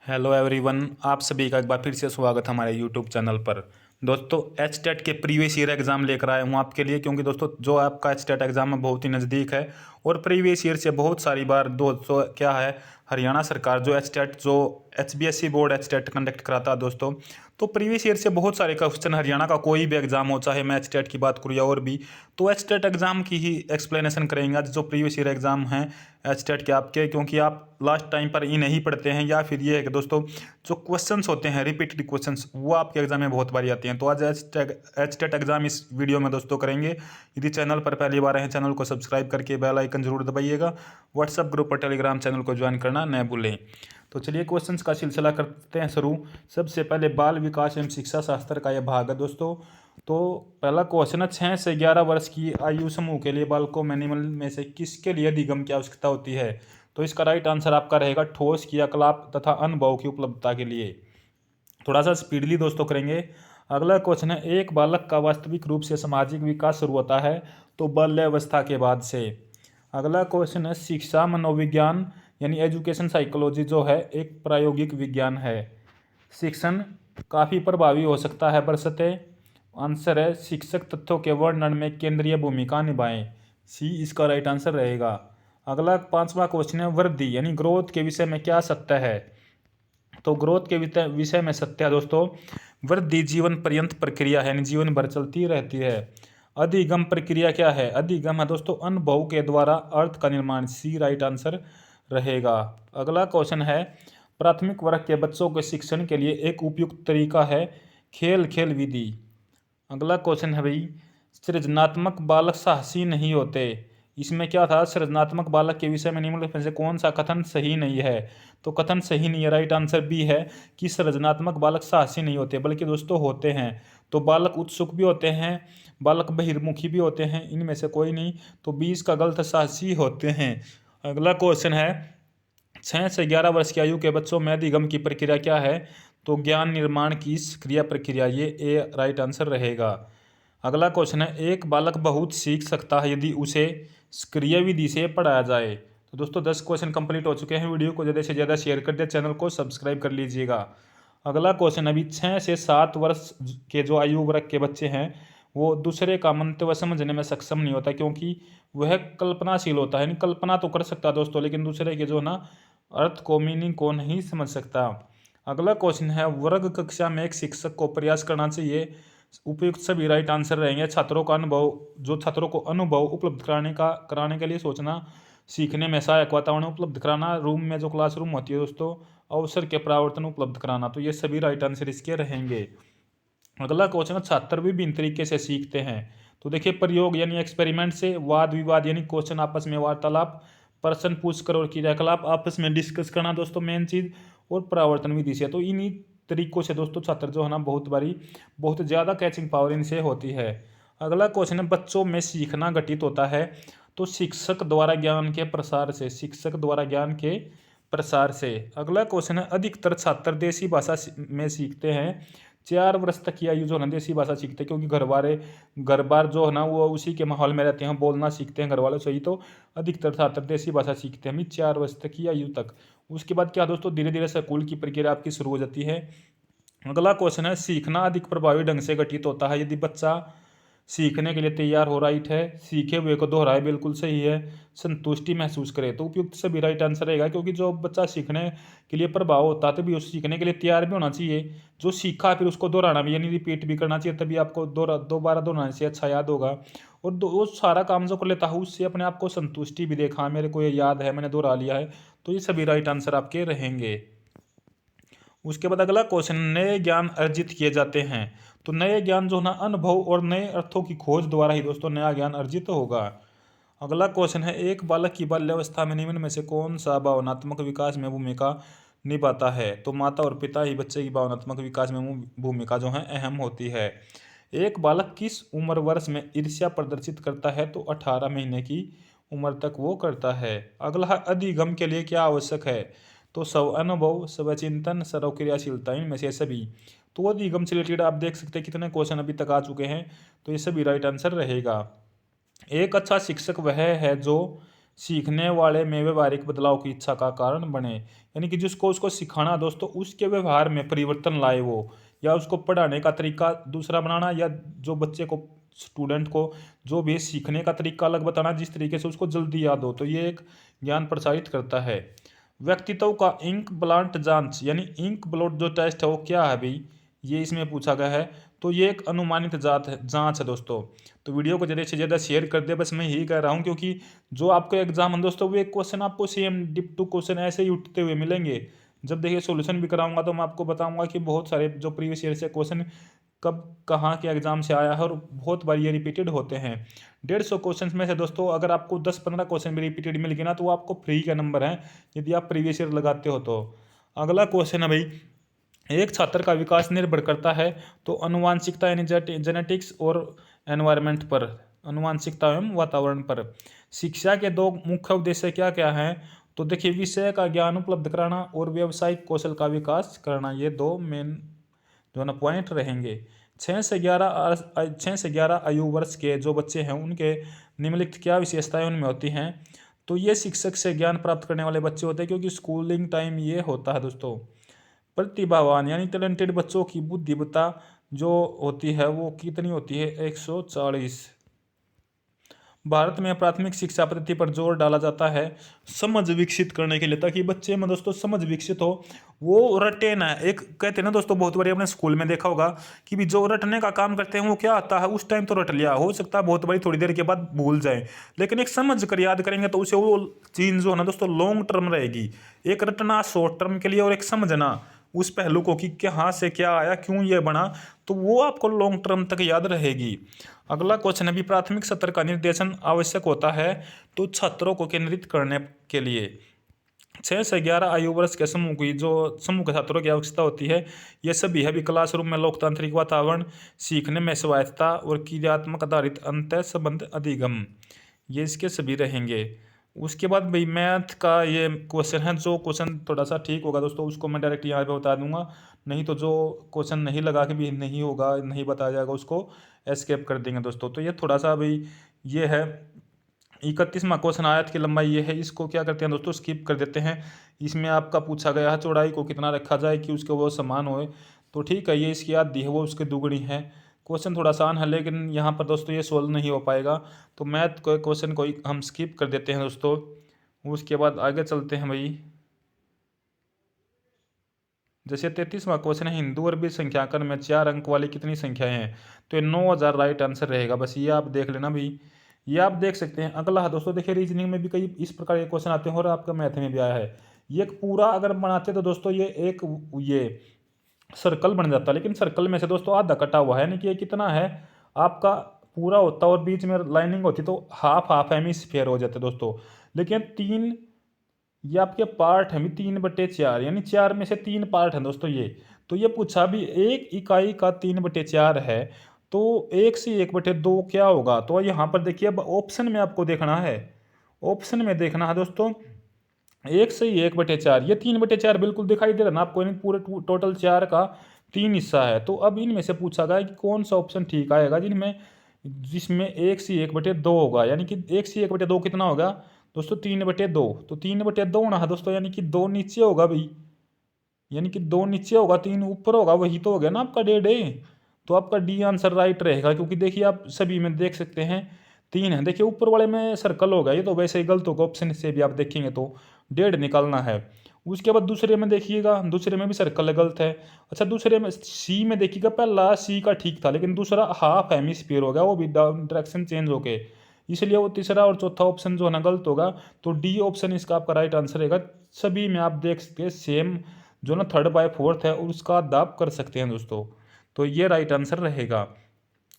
Hello everyone, आप सभी का एक बार फिर से स्वागत है हमारे यूट्यूब चैनल पर। दोस्तों, एच टेट के प्रीवियस ईयर एग्ज़ाम लेकर आया हूँ आपके लिए, क्योंकि दोस्तों जो आपका एच टेट एग्ज़ाम है बहुत ही नज़दीक है और प्रीवियस ईयर से बहुत सारी बार दोस्तों क्या है, हरियाणा सरकार जो एच टेट जो HBSC board H TET conduct कराता है दोस्तों, तो प्रीवियस ईयर से बहुत सारे क्वेश्चन हरियाणा का कोई भी एग्जाम हो, चाहे मैं एच टेट की बात करूँ या और भी, तो एच टेट एग्ज़ाम की ही एक्सप्लेनेशन करेंगे आज जो प्रीवियस ईयर एग्ज़ाम हैं एच टेट के आपके, क्योंकि आप लास्ट टाइम पर ये नहीं पढ़ते हैं या फिर ये है कि दोस्तों जो क्वेश्चंस होते हैं रिपीटेड क्वेश्चंस वो आपके एग्जाम में बहुत बारी आती हैं। तो आज एच टेट एग्जाम इस वीडियो में दोस्तों करेंगे। यदि चैनल पर पहली बार हैं, चैनल को सब्सक्राइब करके बेल आइकन जरूर दबाइएगा। व्हाट्सअप ग्रुप और टेलीग्राम चैनल को ज्वाइन करना न भूलें। तो चलिए क्वेश्चंस का सिलसिला करते हैं शुरू। सबसे पहले बाल विकास एवं शिक्षा शास्त्र का यह भाग है दोस्तों। तो पहला क्वेश्चन है, 6 से 11 वर्ष की आयु समूह के लिए बालकों में निम्न में से किसके लिए अधिगम की आवश्यकता होती है? तो इसका राइट आंसर आपका रहेगा ठोस क्रियाकलाप तथा अनुभव की उपलब्धता के लिए। थोड़ा सा स्पीडली दोस्तों करेंगे। अगला क्वेश्चन है, एक बालक का वास्तविक रूप से सामाजिक विकास शुरू होता है तो बाल्यावस्था के बाद से। अगला क्वेश्चन है, शिक्षा मनोविज्ञान यानी एजुकेशन साइकोलॉजी जो है एक प्रायोगिक विज्ञान है। शिक्षण काफ़ी प्रभावी हो सकता है बशर्ते। आंसर है शिक्षक तथ्यों के वर्णन में केंद्रीय भूमिका निभाएं। सी इसका राइट आंसर रहेगा। अगला पांचवा क्वेश्चन है, वृद्धि यानी ग्रोथ के विषय में क्या सत्य है? तो ग्रोथ के विषय में सत्य है दोस्तों, वृद्धि जीवन पर्यंत प्रक्रिया है यानी जीवन भर चलती रहती है। अधिगम प्रक्रिया क्या है? अधिगम है दोस्तों अनुभव के द्वारा अर्थ का निर्माण। सी राइट आंसर रहेगा। अगला क्वेश्चन है, प्राथमिक वर्ग के बच्चों के शिक्षण के लिए एक उपयुक्त तरीका है खेल खेल विधि। अगला क्वेश्चन है भाई, सृजनात्मक बालक साहसी नहीं होते। इसमें क्या था, सृजनात्मक बालक के विषय में निम्नलिखित में से कौन सा कथन सही नहीं है? तो कथन सही नहीं है, राइट आंसर बी है कि सृजनात्मक बालक साहसी नहीं होते, बल्कि दोस्तों होते हैं। तो बालक उत्सुक भी होते हैं, बालक बहिर्मुखी भी होते हैं, इनमें से कोई नहीं। तो 20 का गलत, साहसी होते हैं। अगला क्वेश्चन है, 6 से 11 वर्ष की आयु के बच्चों में अधिगम की प्रक्रिया क्या है? तो ज्ञान निर्माण की सक्रिय प्रक्रिया, ये ए राइट आंसर रहेगा। अगला क्वेश्चन है, एक बालक बहुत सीख सकता है यदि उसे सक्रिय विधि से पढ़ाया जाए। तो दोस्तों 10 क्वेश्चन कंप्लीट हो चुके हैं। वीडियो को ज़्यादा से ज़्यादा शेयर कर दे, चैनल को सब्सक्राइब कर लीजिएगा। अगला क्वेश्चन, अभी 6 से 7 वर्ष के जो आयु वर्ग के बच्चे हैं वो दूसरे का मंतव्य समझने में सक्षम नहीं होता, क्योंकि वह कल्पनाशील होता है, यानी कल्पना तो कर सकता है दोस्तों, लेकिन दूसरे के जो ना अर्थ को, मीनिंग को नहीं समझ सकता। अगला क्वेश्चन है, वर्ग कक्षा में एक शिक्षक को प्रयास करना चाहिए। उपयुक्त सभी राइट आंसर रहेंगे। छात्रों का अनुभव, जो छात्रों को अनुभव उपलब्ध कराने के लिए सोचना, सीखने में सहायक वातावरण उपलब्ध कराना, रूम में जो क्लासरूम होती है दोस्तों, अवसर के प्रावर्तन उपलब्ध कराना, तो ये सभी राइट आंसर इसके रहेंगे। अगला क्वेश्चन है, छात्र विभिन्न तरीके से सीखते हैं। तो देखिए, प्रयोग यानी एक्सपेरिमेंट से, वाद विवाद यानी क्वेश्चन आपस में वार्तालाप, प्रश्न पूछ कर और क्रियाकलाप आपस में डिस्कस करना दोस्तों मेन चीज, और परावर्तन विधि से। तो इन्हीं तरीकों से दोस्तों छात्र जो है ना बहुत ज़्यादा कैचिंग पावर इनसे होती है। अगला क्वेश्चन है, बच्चों में सीखना घटित होता है तो शिक्षक द्वारा ज्ञान के प्रसार से। शिक्षक द्वारा ज्ञान के प्रसार से। अगला क्वेश्चन है, अधिकतर छात्र देसी भाषा में सीखते हैं। 4 वर्ष तक की आयु जो है ना देसी भाषा सीखते हैं, क्योंकि घर बार जो है ना वो उसी के माहौल में रहते हैं, बोलना सीखते हैं घर वालों से ही। तो अधिकतर छात्र देसी भाषा सीखते हैं 4 वर्ष तक की आयु तक। उसके बाद क्या दोस्तों, धीरे धीरे स्कूल की प्रक्रिया आपकी शुरू हो जाती है। अगला क्वेश्चन है, सीखना अधिक प्रभावी ढंग से घटित होता है यदि बच्चा सीखने के लिए तैयार हो, राइट है। सीखे हुए को दोहराए, बिल्कुल सही है। संतुष्टि महसूस करे, तो उपयुक्त सभी राइट आंसर रहेगा, क्योंकि जो बच्चा सीखने के लिए प्रभाव होता है तभी उस सीखने के लिए तैयार भी होना चाहिए। जो सीखा फिर उसको दोहराना भी यानी रिपीट भी करना चाहिए, तभी आपको दोबारा दोहराने से अच्छा याद होगा। और वो सारा काम जो कर लेता है उससे अपने आप को संतुष्टि भी देखा, मेरे को ये याद है, मैंने दोहरा लिया है। तो ये सभी राइट आंसर आपके रहेंगे। उसके बाद अगला क्वेश्चन, नए ज्ञान अर्जित किए जाते हैं। तो नए ज्ञान जो ना अनुभव और नए अर्थों की खोज द्वारा ही दोस्तों नया ज्ञान अर्जित होगा। अगला क्वेश्चन है, एक बालक की बाल्यावस्था में निम्न में से कौन सा भावनात्मक विकास में भूमिका निभाता है? तो माता और पिता ही बच्चे की भावनात्मक विकास में भूमिका जो है अहम होती है। एक बालक किस उम्र वर्ष में ईर्ष्या प्रदर्शित करता है? तो 18 महीने की उम्र तक वो करता है। अगला है, अधिगम के लिए क्या आवश्यक है? तो स्व अनुभव, स्वचिंतन, सर्व क्रियाशीलता, इनमें से सभी। तो अधिगम से रिलेटेड आप देख सकते हैं कितने क्वेश्चन अभी तक आ चुके हैं, तो ये सभी राइट आंसर रहेगा। एक अच्छा शिक्षक वह है जो सीखने वाले में व्यवहारिक बदलाव की इच्छा का कारण बने, यानी कि जिसको उसको सिखाना दोस्तों उसके व्यवहार में परिवर्तन लाए वो, या उसको पढ़ाने का तरीका दूसरा बनाना, या जो बच्चे को स्टूडेंट को जो भी सीखने का तरीका अलग बताना जिस तरीके से उसको जल्दी याद हो, तो ये एक ज्ञान प्रसारित करता है। व्यक्तित्व का इंक ब्लांट जांच, यानी इंक ब्लॉट जो टेस्ट है वो क्या है भाई, ये इसमें पूछा गया है। तो ये एक अनुमानित जांच है दोस्तों। तो वीडियो को ज़्यादा से ज़्यादा शेयर कर दे, बस मैं यही कह रहा हूँ, क्योंकि जो आपका एग्जाम है दोस्तों वो एक क्वेश्चन आपको सेम डिप टू क्वेश्चन ऐसे ही उठते हुए मिलेंगे। जब देखिए सॉल्यूशन भी कराऊंगा तो मैं आपको बताऊंगा कि बहुत सारे जो प्रीवियस ईयर से क्वेश्चन कब कहाँ के एग्जाम से आया है, और बहुत बार ये रिपीटेड होते हैं। 150 क्वेश्चन में से दोस्तों अगर आपको 10-15 क्वेश्चन भी रिपीटेड मिल गए ना, तो वो आपको फ्री का नंबर है यदि आप प्रीवियस ईयर लगाते हो तो। अगला क्वेश्चन है भाई, एक छात्र का विकास निर्भर करता है तो अनुवांशिकता यानी जेनेटिक्स और एनवायरनमेंट पर, अनुवांशिकता एवं वातावरण पर। शिक्षा के दो मुख्य उद्देश्य क्या क्या हैं, तो देखिए विषय का ज्ञान उपलब्ध कराना और व्यावसायिक कौशल का विकास करना, ये दो मेन जो ना पॉइंट रहेंगे। 6 से 11 आयु वर्ष के जो बच्चे हैं उनके निम्नलिखित क्या विशेषताएं उनमें होती हैं, तो ये शिक्षक से ज्ञान प्राप्त करने वाले बच्चे होते हैं, क्योंकि स्कूलिंग टाइम ये होता है दोस्तों। प्रतिभावान यानी टैलेंटेड बच्चों की बुद्धिमत्ता जो होती है वो कितनी होती है, 140। भारत में प्राथमिक शिक्षा पद्धति पर जोर डाला जाता है समझ विकसित करने के लिए, ताकि बच्चे में दोस्तों समझ विकसित हो, वो रटे ना। एक कहते हैं ना दोस्तों, बहुत बार अपने स्कूल में देखा होगा कि भी जो रटने का काम करते हैं वो क्या आता है, उस टाइम तो रट लिया, हो सकता है बहुत बड़ी थोड़ी देर के बाद भूल जाए, लेकिन एक समझ कर याद करेंगे तो उसे वो चीज़ जो है ना दोस्तों लॉन्ग टर्म रहेगी। एक रटना शॉर्ट टर्म के लिए और एक समझना उस पहलू को कि कहाँ से क्या आया, क्यों ये बना, तो वो आपको लॉन्ग टर्म तक याद रहेगी। अगला क्वेश्चन है भी, प्राथमिक सत्र का निर्देशन आवश्यक होता है तो छात्रों को केंद्रित करने के लिए। 6 से 11 आयु वर्ष के समूह की जो समूह के छात्रों की आवश्यकता होती है, ये सभी है भी क्लासरूम में लोकतांत्रिक वातावरण, सीखने में स्वायत्ता और क्रियात्मक आधारित अंतः संबंध अधिगम, ये इसके सभी रहेंगे। उसके बाद भाई मैथ का ये क्वेश्चन है, जो क्वेश्चन थोड़ा सा ठीक होगा दोस्तों उसको मैं डायरेक्ट यहाँ पे बता दूंगा, नहीं तो जो क्वेश्चन नहीं लगा के भी नहीं होगा नहीं बताया जाएगा उसको एस्केप कर देंगे दोस्तों। तो ये थोड़ा सा भाई ये है 31वां क्वेश्चन, आयत की लंबाई ये है, इसको क्या करते हैं दोस्तों स्किप कर देते हैं। इसमें आपका पूछा गया है चौड़ाई को कितना रखा जाए कि उसके वो समान होए, तो ठीक है ये इसकी आधी है वो उसके दुगनी है। क्वेश्चन थोड़ा आसान है लेकिन यहाँ पर दोस्तों ये सोल्व नहीं हो पाएगा, तो मैथ को क्वेश्चन को हम स्किप कर देते हैं दोस्तों। उसके बाद आगे चलते हैं भाई, जैसे 33वां क्वेश्चन है, हिंदू अरबी संख्याकन में 4 अंक वाली कितनी संख्याएं हैं, तो ये 9000 राइट आंसर रहेगा, बस ये आप देख लेना भाई, ये आप देख सकते हैं। अगला है दोस्तों, देखिए रीजनिंग में भी कई इस प्रकार के क्वेश्चन आते हैं और आपका मैथ में भी आया है। ये एक पूरा अगर बनाते तो दोस्तों ये एक ये सर्कल बन जाता, लेकिन सर्कल में से दोस्तों आधा कटा हुआ है, यानी कि ये कितना है आपका पूरा होता और बीच में लाइनिंग होती तो हाफ हाफ हेमिस्फीयर हो जाते दोस्तों। लेकिन तीन ये आपके पार्ट हैं 3/4, यानी 4 में से 3 पार्ट हैं दोस्तों ये। तो ये पूछा भी एक इकाई का 3/4 है, तो 1/2 क्या होगा, तो यहाँ पर देखिए अब ऑप्शन में आपको देखना है, ऑप्शन में देखना है दोस्तों 1/4, ये 3/4 बिल्कुल दिखाई दे रहा ना आपको, यानी पूरे टोटल 4 का 3 हिस्सा है। तो अब इनमें से पूछा गया कि कौन सा ऑप्शन ठीक आएगा जिनमें जिसमें 1/2 होगा, यानी कि 1/2 कितना होगा दोस्तों 3/2, तो 3/2 होना है दोस्तों, यानी कि 2 नीचे होगा भाई, यानी कि 2 नीचे होगा 3 ऊपर होगा, वही तो हो गया ना आपका 1.5। तो आपका डी आंसर राइट रहेगा, क्योंकि देखिए आप सभी में देख सकते हैं 3 है, देखिए ऊपर वाले में सर्कल होगा, ये तो वैसे ही गलत होगा, ऑप्शन से भी आप देखेंगे तो 1.5 निकालना है। उसके बाद दूसरे में देखिएगा, दूसरे में भी सर्कल गलत है। अच्छा दूसरे में सी में देखिएगा, पहला सी का ठीक था लेकिन दूसरा हाफ हेमिस्फीयर हो गया, वो भी डायरेक्शन चेंज हो गए, इसलिए वो तीसरा और चौथा ऑप्शन जो है ना गलत होगा। तो डी ऑप्शन इसका आपका राइट आंसर रहेगा। सभी में आप देख सकते हैं सेम जो ना 3/4 है और उसका दाब कर सकते हैं दोस्तों, तो ये राइट आंसर रहेगा।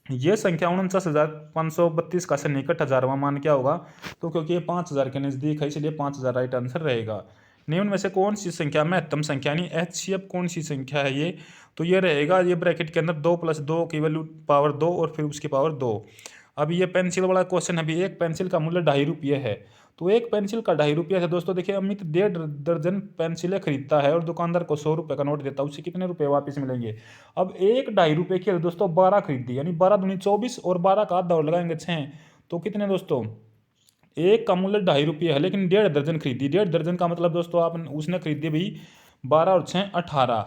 ये संख्या 49,532 का सन्निकट हजारवा मान क्या होगा, तो क्योंकि ये 5000 के नज़दीक है इसलिए 5000 राइट आंसर रहेगा। निम्न में से कौन सी संख्या महत्तम संख्या यानी HCF कौन सी संख्या है ये, तो ये रहेगा ये ब्रैकेट के अंदर 2+2 की वैल्यू पावर 2 और फिर उसकी पावर 2। अब ये पेंसिल वाला क्वेश्चन है, अभी एक पेंसिल का मूल्य 2.5 रुपये है, तो एक पेंसिल का 2.5 रुपये है दोस्तों। देखिए अमित 1.5 दर्जन पेंसिलें खरीदता है और दुकानदार को 100 रुपये का नोट देता है, उससे कितने रुपए वापस मिलेंगे। अब एक 2.5 रुपये की दोस्तों 12 खरीदी, यानी 12 दूनी 24 और 12 का आधा और लगाएंगे 6, तो कितने दोस्तों एक का मूल्य 2.5 रुपये है, लेकिन 1.5 दर्जन खरीदी। 1.5 दर्जन का मतलब दोस्तों आप उसने खरीदी भाई 12 और 6 18,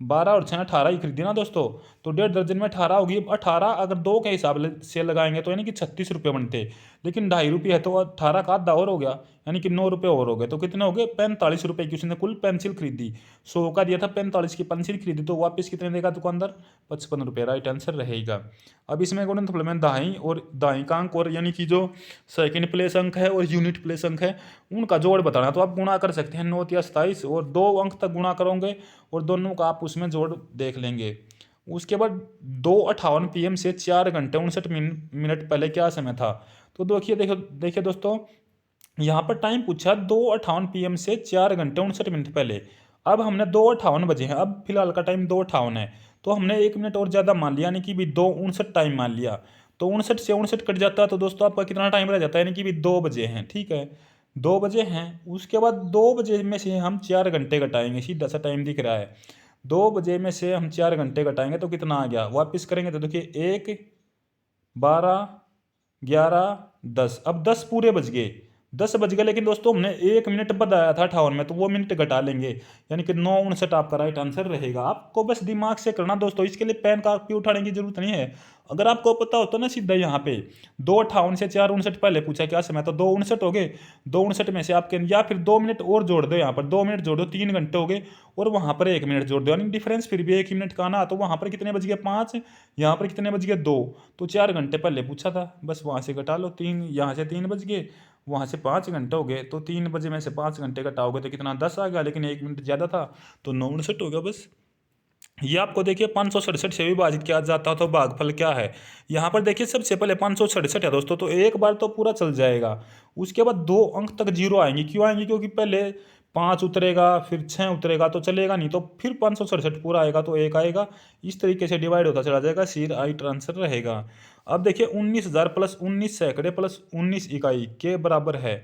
12 और 6 18 ही खरीदी ना दोस्तों। तो 1.5 दर्जन में 18 होगी। 18 अगर 2 के हिसाब से लगाएंगे तो यानी कि 36 रुपये बनते, लेकिन 2.5 रुपये है तो 18 का आधा और हो गया, यानी कि 9 रुपये और हो गए। तो कितने हो गए? 45 रुपये की उसने कुल पेंसिल खरीदी। 100 का दिया था, 45 की पेंसिल खरीदी, तो वापस कितने देगा दुकानदार? 55 रुपये। राइट आंसर रहेगा। अब इसमें गुणनफल में दाई और दाई का अंक और यानी कि जो सेकंड प्लेस अंक है और यूनिट प्लेस अंक है उनका जोड़ बताना। तो आप गुणा कर सकते हैं 9 या 27 और 2 अंक तक गुणा करोगे और दोनों का आप उसमें जोड़ देख लेंगे। उसके बाद 2:58 PM से 4 घंटे 59 मिनट पहले क्या समय था? तो देखिए देखो देखिए दोस्तों, यहाँ पर टाइम पूछा 2:58 PM से 4 घंटे 59 मिनट पहले। अब हमने 2:58 बजे हैं, अब फिलहाल का टाइम 2:58 है, तो हमने 1 मिनट और ज़्यादा मान लिया, यानी कि भी 2:59 टाइम मान लिया। तो 59 से 59 कट जाता है, तो दोस्तों आपका कितना टाइम रह जाता है? यानी कि भी 2 बजे हैं। ठीक है, 2 बजे हैं। उसके बाद 2 बजे में से हम 4 घंटे घटाएंगे, सीधा सा टाइम दिख रहा है। 2 बजे में से हम 4 घंटे घटाएंगे तो कितना आ गया? वापस करेंगे तो देखिए 1, 12, 11, 10। अब 10 पूरे बज गए, 10 बज गए, लेकिन दोस्तों हमने 1 मिनट बताया था 58 में, तो वो मिनट घटा लेंगे, यानी कि 9:59 आपका राइट आंसर रहेगा। आपको बस दिमाग से करना दोस्तों, इसके लिए पेन कॉपी उठाने की जरूरत नहीं है। अगर आपको पता होता ना सीधा यहाँ पे 2:58 से 4:59 पहले पूछा क्या समय, तो 2:59 हो गए। 2:59 में से आपके या फिर 2 मिनट और जोड़ दो, यहाँ पर 2 मिनट जोड़ दो, 3 घंटे हो गए, और वहाँ पर 1 मिनट जोड़ दो, यानी डिफरेंस फिर भी 1 ही मिनट का आना। तो वहाँ पर कितने बज गए? 5, यहाँ पर कितने बज गए? 2। तो 4 घंटे पहले पूछा था, बस वहाँ से घटा लो 3, यहाँ से 3 बज गए, वहाँ से 5 घंटे हो गए, तो 3 बजे में से 5 घंटे घटाओगे तो कितना? 10 आ गया, लेकिन 1 मिनट ज़्यादा था, तो 9:59 हो गया बस। ये आपको देखिए 567 से विभाजित किया जाता है तो भागफल क्या है? यहाँ पर देखिए सबसे पहले 567 है दोस्तों, तो एक बार तो पूरा चल जाएगा। उसके बाद 2 अंक तक जीरो आएंगे, क्यों आएंगे? क्योंकि पहले 5 उतरेगा फिर 6 उतरेगा तो चलेगा नहीं, तो फिर 567 पूरा आएगा तो 1 आएगा। इस तरीके से डिवाइड होता चला जाएगा, सी राइट आंसर रहेगा। अब देखिए 19,000 प्लस 19 सैकड़े प्लस 19 इकाई के बराबर है।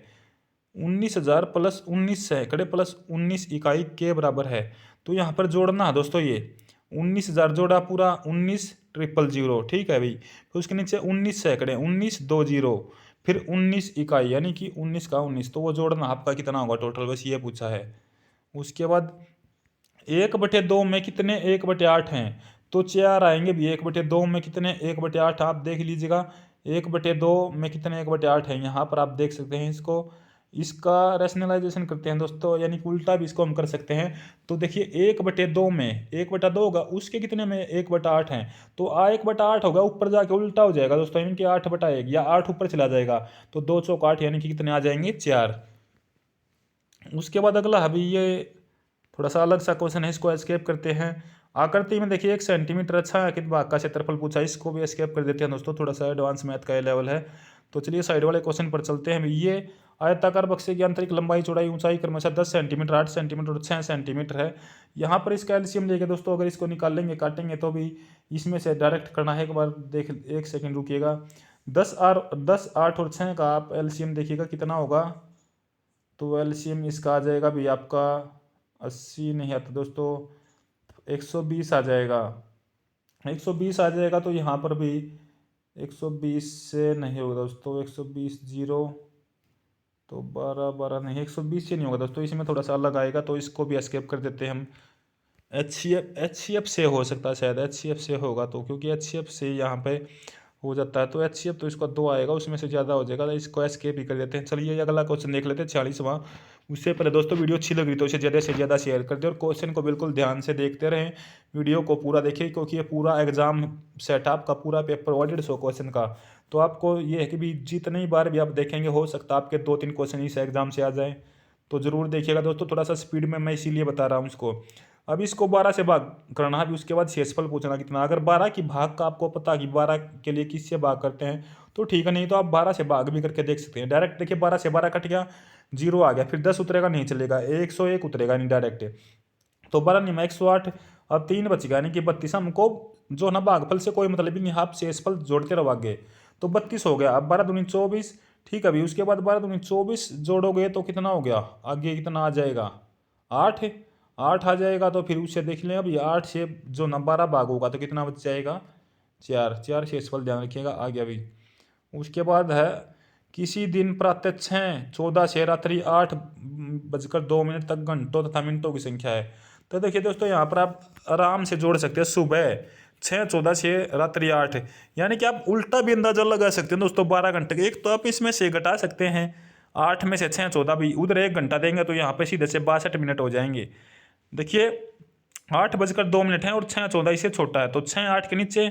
19,000 प्लस 19 सैकड़े प्लस 19 इकाई के बराबर है। तो यहाँ पर जोड़ना है दोस्तों, ये 19,000 जोड़ा पूरा, 19 ट्रिपल जीरो, ठीक है भाई। फिर उसके नीचे 19 सैकड़े, 19 दो जीरो, फिर 19 इकाई, यानी कि 19 का 19, तो वो जोड़ना आपका कितना होगा टोटल, बस ये पूछा है। उसके बाद 1/2 में कितने 1/8 हैं? तो 4 आएंगे भी। 1/2 में कितने 1/8 आप देख लीजिएगा। 1/2 में कितने 1/8 हैं, यहाँ पर आप देख सकते हैं इसको। इसका रैशनलाइजेशन करते हैं दोस्तों, यानी कि उल्टा भी इसको हम कर सकते हैं। तो देखिए 1/2 में 1/2 होगा, उसके कितने में 1/8 हैं, तो 1/8 होगा, ऊपर जाके उल्टा हो जाएगा दोस्तों, यानी कि 8/1 या 8 ऊपर चला जाएगा, तो 2 चौक 8, यानी कि कितने आ जाएंगे? 4। उसके बाद अगला अभी ये थोड़ा सा अलग सा क्वेश्चन है, इसको एस्केप करते हैं। आकृति में देखिए 1 सेंटीमीटर अच्छा है कि भाग का क्षेत्रफल पूछा, इसको भी एस्केप कर देते हैं दोस्तों, थोड़ा सा एडवांस मैथ का ये लेवल है। तो चलिए साइड वाले क्वेश्चन पर चलते हैं। ये आयताकार बक्से की आंतरिक लंबाई चौड़ाई ऊंचाई क्रमशः 10 सेंटीमीटर 8 सेंटीमीटर और 6 सेंटीमीटर है। यहाँ पर इसका एलसीएम लेके दोस्तों, अगर इसको निकालेंगे काटेंगे तो भी इसमें से डायरेक्ट करना है। एक बार देख, 1 सेकेंड रुकिएगा। 10 8 और 6 का आप एलसीएम देखिएगा कितना होगा। तो एलसीएम इसका आ जाएगा भी आपका 80 नहीं आता दोस्तों, 120 आ जाएगा। 120 आ जाएगा, तो यहाँ पर भी 120 से नहीं होगा दोस्तों, 120 जीरो, तो 12 12 नहीं, 120 से नहीं होगा दोस्तों, इसमें थोड़ा सा अलग आएगा, तो इसको भी एस्केप कर देते हैं हम। एच सी एफ से हो सकता है, शायद एच सी एफ से होगा, तो क्योंकि एच सी एफ से यहाँ पे हो जाता है, तो एच सी एफ तो इसका 2 आएगा, उसमें से ज़्यादा हो जाएगा, तो इसको एस्केप ही कर देते हैं। चलिए अगला क्वेश्चन देख लेते हैं 46वां। उससे पहले दोस्तों वीडियो अच्छी लग रही तो इसे ज़्यादा से ज़्यादा शेयर कर दे और क्वेश्चन को बिल्कुल ध्यान से देखते रहें, वीडियो को पूरा देखिए, क्योंकि ये पूरा एग्जाम सेटअप का पूरा पेपर 150 क्वेश्चन का। तो आपको ये है कि भी जितनी बार भी आप देखेंगे हो सकता है आपके 2-3 क्वेश्चन इस एग्जाम से आ जाएँ, तो ज़रूर देखिएगा दोस्तों। थोड़ा सा स्पीड में मैं इसीलिए बता रहा हूँ इसको। अब इसको 12 से भाग करना है, अभी उसके बाद शेषफल पूछना कितना। अगर 12 की भाग का आपको पता कि 12 के लिए किससे भाग करते हैं तो ठीक है, नहीं तो आप 12 से भाग भी करके देख सकते हैं। डायरेक्ट देखिए 12 से 12 कट गया, 0 आ गया, फिर 10 उतरेगा नहीं चलेगा, 101 उतरेगा नहीं डायरेक्ट, तो 12 नहीं, 108। अब 3 बच गया, यानी कि 32। हमको जो ना भागफल से कोई मतलब ही नहीं, आप शेषफल जोड़ते रहो आगे, तो 32 हो गया। अब 12 दूनी 24, ठीक है अभी। उसके बाद 12 दूनी 24 जोड़ोगे तो कितना हो गया, आगे कितना आ जाएगा? 8 8 आ जाएगा। तो फिर उससे देख लें, अभी 8 से जो ना 12 भाग होगा तो कितना बच जाएगा? 4 4 शेषफल ध्यान रखिएगा, आ गया अभी। उसके बाद है किसी दिन प्रातः 6:14 से रात्रि 8:02 तक घंटों तथा मिनटों की संख्या है। तो देखिए दोस्तों, यहाँ पर आप आराम से जोड़ सकते हैं सुबह 6:14 से रात्रि 8, यानी कि आप उल्टा भी अंदाजा लगा सकते हैं दोस्तों 12 घंटे के। एक तो आप इसमें से घटा सकते हैं, 8 में से 6:14 भी उधर 1 घंटा देंगे तो यहाँ पे सीधे से 62 मिनट हो जाएंगे। देखिए 8:02 है और 6:14 इससे छोटा है, तो 6 8 के नीचे,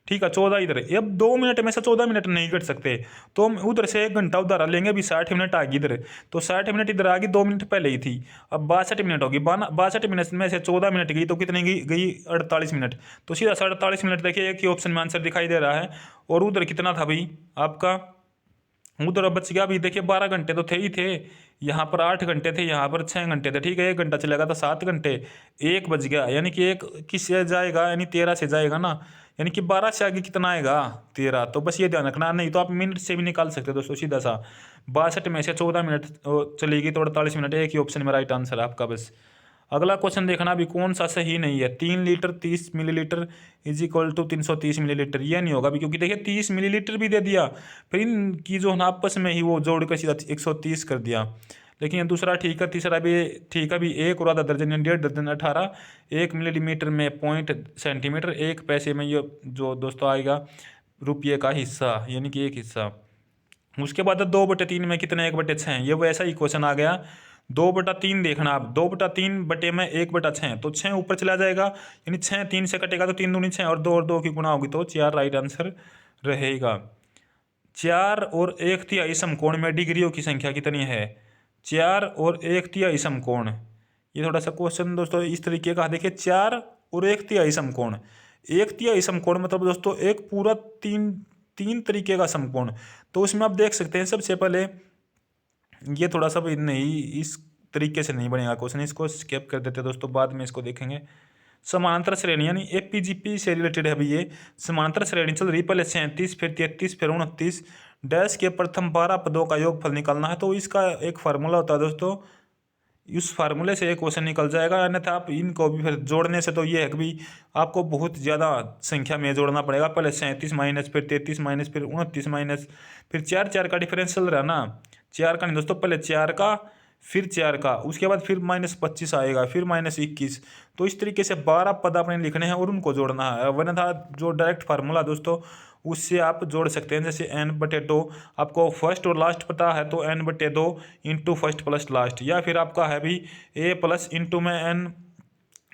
ठीक है, 14 इधर है। अब 2 मिनट में से 14 मिनट नहीं घट सकते, तो हम उधर से 1 घंटा उधर लेंगे, अभी 60 मिनट आ गई इधर, तो 60 मिनट इधर आ गई, 2 मिनट पहले ही थी। अब 62 मिनट होगी, 62 मिनट में से 14 मिनट गई तो कितनी गई 48 मिनट। तो सीधा 48 मिनट। देखिए एक ही ऑप्शन में आंसर दिखाई दे रहा है। और उधर कितना था भाई आपका, उधर बच गया अभी, देखिए 12 घंटे तो थे ही थे, यहाँ पर 8 घंटे थे, यहाँ पर 6 घंटे थे, ठीक है, 1 घंटा चलेगा तो 7 घंटे, 1 बज गया, यानी कि एक किससे जाएगा, यानी 13 से जाएगा ना, यानी कि 12 से आगे कितना आएगा 13। तो बस ये ध्यान रखना, नहीं तो आप मिनट से भी निकाल सकते हो दोस्तों सीधा सा। 62 में से 14 मिनट चलेगी तो 48 मिनट, एक ही ऑप्शन में राइट आंसर है आपका। बस अगला क्वेश्चन देखना भी कौन सा सही नहीं है। 3 litre 30 millilitre is equal to 330 millilitre, ये नहीं होगा भी, क्योंकि देखिए 30 मिलीलीटर भी दे दिया, फिर इनकी जो है ना आपस में ही वो जोड़ कर सीधा 130 कर दिया। लेकिन ये दूसरा ठीक है, तीसरा भी ठीक है भी। 1 और 1/2 दर्जन यानी 1.5 दर्जन 18, 1 मिलीमीटर में 0.सेंटीमीटर, 1 पैसे में ये जो दोस्तों आएगा रुपये का हिस्सा, यानी कि एक हिस्सा। उसके बाद 2/3 में कितने, 1/6, ये वैसा ही क्वेश्चन आ गया। 2/3 देखना आप, 2/3 बटे में 1/6, तो 6 ऊपर चला जाएगा, यानी 6 3 से कटेगा तो 3 दूनी 6, और 2 की गुणा होगी तो 4 राइट आंसर रहेगा। 4 और 1/3 समकोण में डिग्रियों की संख्या कितनी है। 4 और 1/3 समकोण, ये थोड़ा सा क्वेश्चन दोस्तों इस तरीके का देखिए, 4 और 1/3 समकोण, 1/3 समकोण मतलब दोस्तों एक पूरा तीन तीन तरीके का समकोण। तो उसमें आप देख सकते हैं सबसे पहले, ये थोड़ा सा भी नहीं, इस तरीके से नहीं बनेगा क्वेश्चन, इसको स्किप कर देते हैं दोस्तों, बाद में इसको देखेंगे। समांतर श्रेणी यानी एपीजीपी से रिलेटेड है अभी ये। समांतर श्रेणी चल रही, पहले 37 फिर 33 फिर 29, डैश के प्रथम 12 पदों का योगफल निकालना है। तो इसका एक फार्मूला होता है दोस्तों, इस फार्मूले से एक क्वेश्चन निकल जाएगा, अन्यथा आप इनको भी फिर जोड़ने से तो ये है कि भी आपको बहुत ज़्यादा संख्या में जोड़ना पड़ेगा। पहले 37 माइनस, फिर 33 माइनस, फिर 29 माइनस, फिर 4 4 का डिफरेंस चल रहा है ना, 4 का नहीं दोस्तों, पहले 4 का फिर 4 का, उसके बाद फिर -25 आएगा, फिर -21। तो इस तरीके से 12 पद आपने लिखने हैं और उनको जोड़ना है, वरना था जो डायरेक्ट फार्मूला दोस्तों उससे आप जोड़ सकते हैं। जैसे n/2 आपको फर्स्ट और लास्ट पता है, तो n/2 into first plus last, या फिर आपका है भी a प्लस इंटू में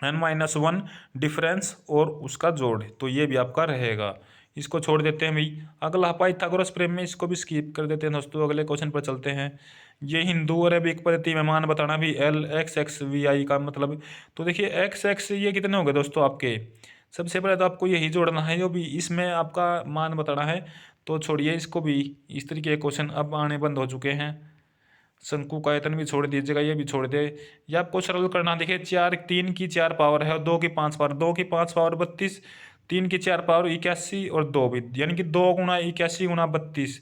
n-1 डिफरेंस और उसका जोड़, तो ये भी आपका रहेगा। इसको छोड़ देते हैं भाई। अगला पाइथागोरस प्रमेय में, इसको भी स्किप कर देते हैं दोस्तों, अगले क्वेश्चन पर चलते हैं। ये हिंदू और अरबिक पद्धति में मान बताना भी, LXXVI का मतलब। तो देखिए XX ये कितने हो गए दोस्तों आपके, सबसे पहले तो आपको यही जोड़ना है, जो भी इसमें आपका मान बताना है। तो छोड़िए इसको भी, इस तरीके के क्वेश्चन अब आने बंद हो चुके हैं। शंकु का आयतन भी छोड़ दीजिएगा, ये भी छोड़ दे। ये आपको सरल करना, देखिए 3 की 4 पावर है और 2 की 5 पावर, 2 की 5 पावर 32, 3 की 4 पावर 81 और 2 भी, यानी कि 2 गुणा 81 गुणा 32।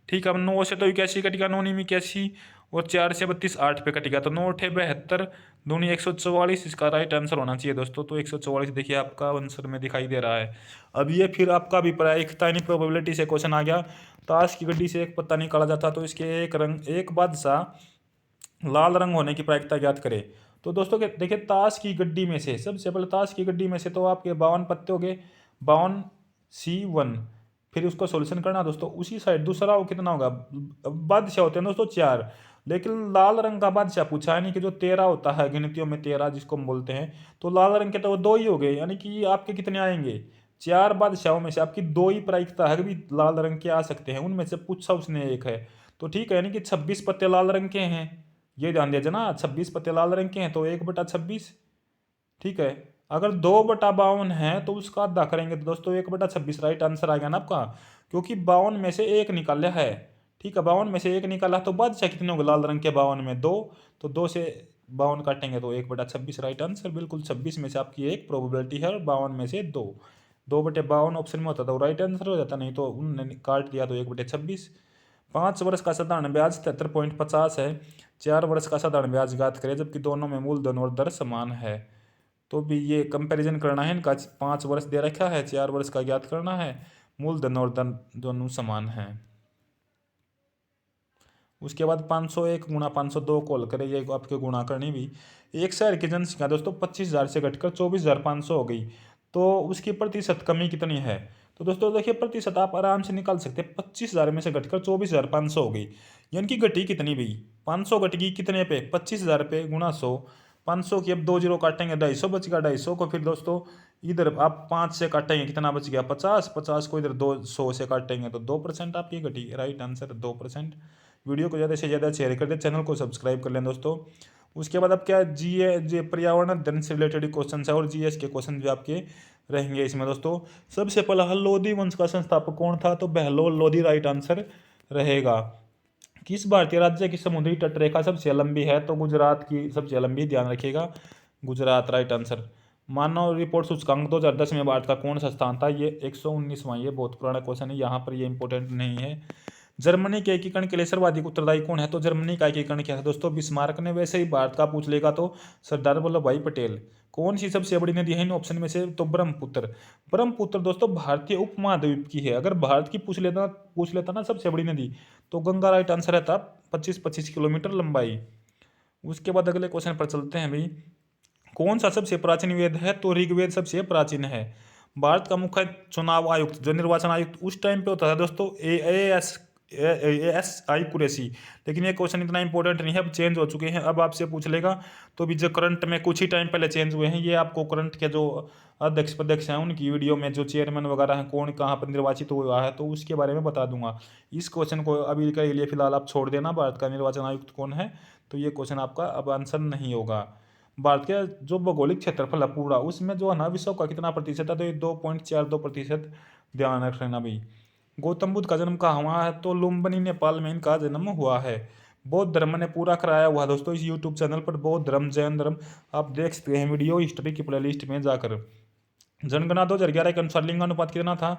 ठीक है, अब 9 से तो 81 कटेगा, 9 में 81, और 4 से 32 8 पे कटेगा, तो 9 8 72, दूनी 144, इसका राइट आंसर होना चाहिए दोस्तों। तो 144 देखिए आपका आंसर में दिखाई दे रहा है। अब ये फिर आपका भी प्रायिकता यानी प्रोबेबिलिटी से क्वेश्चन आ गया। ताश की गड्डी से एक पत्ता निकाला जाता, तो इसके एक बादशाह लाल रंग होने की प्रायिकता ज्ञात करे। तो दोस्तों देखिए ताश की गड्डी में से, सबसे पहले ताश की गड्डी में से तो आपके 52 पत्ते हो गए, 52C1, फिर उसको सोल्यूशन करना दोस्तों। उसी साइड दूसरा वो कितना होगा, बादशाह होते हैं दोस्तों 4, लेकिन लाल रंग का बादशाह पूछा है, नहीं कि जो 13 होता है गिनतियों में 13 जिसको हम बोलते हैं, तो लाल रंग के तो वो 2 ही हो गए, यानी कि आपके कितने आएंगे, 4 बादशाहों में से आपकी 2 ही प्रायिकता है कि भी लाल रंग के आ सकते हैं, उनमें से पूछा उसने एक है। तो ठीक है, यानी कि 26 पत्ते लाल रंग के हैं, ये ध्यान दीजिए ना, 26 पत्ते लाल रंग के हैं, तो 1/26। ठीक है, अगर 2/52 है तो उसका आधा करेंगे, तो दोस्तों 1/26 राइट आंसर आ गया ना आपका, क्योंकि 52 में से एक निकाला है। ठीक है, 52 में से एक निकाला, तो बादशाह कितने होंगे लाल रंग के 52 में 2, तो 2 से 52 काटेंगे तो 1/26 राइट आंसर। बिल्कुल 26 में से आपकी एक प्रोबेबिलिटी है और 52 में से 2, 2/52 ऑप्शन में होता था वो राइट आंसर हो जाता, नहीं तो उन्होंने काट दिया तो 1/26। 5 वर्ष का साधारण ब्याज 73.50 है, 4 वर्ष का साधारण ब्याज ज्ञात करें, जबकि दोनों में मूलधन और दर समान है। तो भी ये कंपैरिजन करना है इनका, 5 वर्ष दे रखा है, 4 वर्ष का ज्ञात करना है, मूलधन और धन दोनों समान हैं। उसके बाद 501 गुणा 502 को हल करें, ये आपके गुणा करनी भी। एक शहर की जनसंख्या दोस्तों 25,000 से घटकर 24,500 हो गई, तो उसकी प्रतिशत कमी कितनी है? तो दोस्तों देखिए प्रतिशत आप आराम से निकाल सकते हैं, 25,000 में से घटकर 24,500 हो गई, यानी कि घटी कितनी भी 500 घट गई कितने पे 25,000 पे गुणा 100, 500 की अब 2 जीरो काटेंगे 250 बच गया, 250 को फिर दोस्तों इधर आप 5 से काटेंगे कितना बच गया 50, 50 को इधर 200 से काटेंगे तो 2% आपकी घटी, राइट आंसर 2%। वीडियो को ज़्यादा से ज़्यादा शेयर कर दें, चैनल को सब्सक्राइब कर लें दोस्तों। उसके बाद अब क्या जी पर्यावरण अध्ययन से रिलेटेड क्वेश्चन है और जीएस के क्वेश्चन भी आपके रहेंगे इसमें दोस्तों। सबसे पहला लोधी वंश का संस्थापक कौन था? तो बहलोल लोधी राइट आंसर रहेगा। किस भारतीय राज्य की समुद्री तटरेखा सबसे लंबी है? तो गुजरात की सबसे लंबी, ध्यान रखिएगा गुजरात राइट आंसर। मानव रिपोर्ट सूचकांक 2010 में भारत का कौन सा स्थान था? ये 119वां, ये बहुत पुराना क्वेश्चन है, यहाँ पर ये इंपॉर्टेंट नहीं है। जर्मनी के एकीकरण के लिए सर्वाधिक उत्तरदायी कौन है? तो जर्मनी का एकीकरण किया था दोस्तों बिस्मार्क ने। वैसे ही भारत का पूछ लेगा तो सरदार वल्लभ भाई पटेल। कौन सी सबसे बड़ी नदी है इन ऑप्शन में से? तो ब्रह्मपुत्र। ब्रह्मपुत्र दोस्तों भारतीय उपमहाद्वीप की है, अगर भारत की पूछ लेता ना सबसे बड़ी नदी, तो गंगा राइट आंसर रहता, 25-25 किलोमीटर लंबाई। उसके बाद अगले क्वेश्चन पर चलते हैं भाई। कौन सा सबसे प्राचीन वेद है? तो ऋग्वेद सबसे प्राचीन है। भारत का मुख्य चुनाव आयुक्त जो निर्वाचन आयुक्त उस टाइम पे होता था दोस्तों ASI कुरैशी, लेकिन ये क्वेश्चन इतना इंपॉर्टेंट नहीं है, अब चेंज हो चुके हैं। अब आपसे पूछ लेगा तो भी जो करंट में कुछ ही टाइम पहले चेंज हुए हैं, ये आपको करंट के जो अध्यक्ष हैं उनकी वीडियो में जो चेयरमैन वगैरह हैं कौन कहाँ पर निर्वाचित हुआ है तो उसके बारे में बता दूंगा। इस क्वेश्चन को अभी के लिए फिलहाल आप छोड़ देना, भारत का निर्वाचन आयुक्त कौन है, तो ये क्वेश्चन आपका अब आंसर नहीं होगा। भारत के जो भौगोलिक क्षेत्रफल है पूरा, उसमें जो है ना विश्व का कितना प्रतिशत है? तो ये 2.42%, ध्यान रखना भी। गौतम बुद्ध का जन्म कहाँ हुआ है? तो लुम्बिनी नेपाल में इनका जन्म हुआ है। बौद्ध धर्म ने पूरा कराया हुआ दोस्तों इस यूट्यूब चैनल पर, बौद्ध धर्म जैन धर्म आप देख सकते हैं वीडियो हिस्ट्री की प्लेलिस्ट में जाकर। जनगणना 2011 के अनुसार लिंगानुपात कितना था?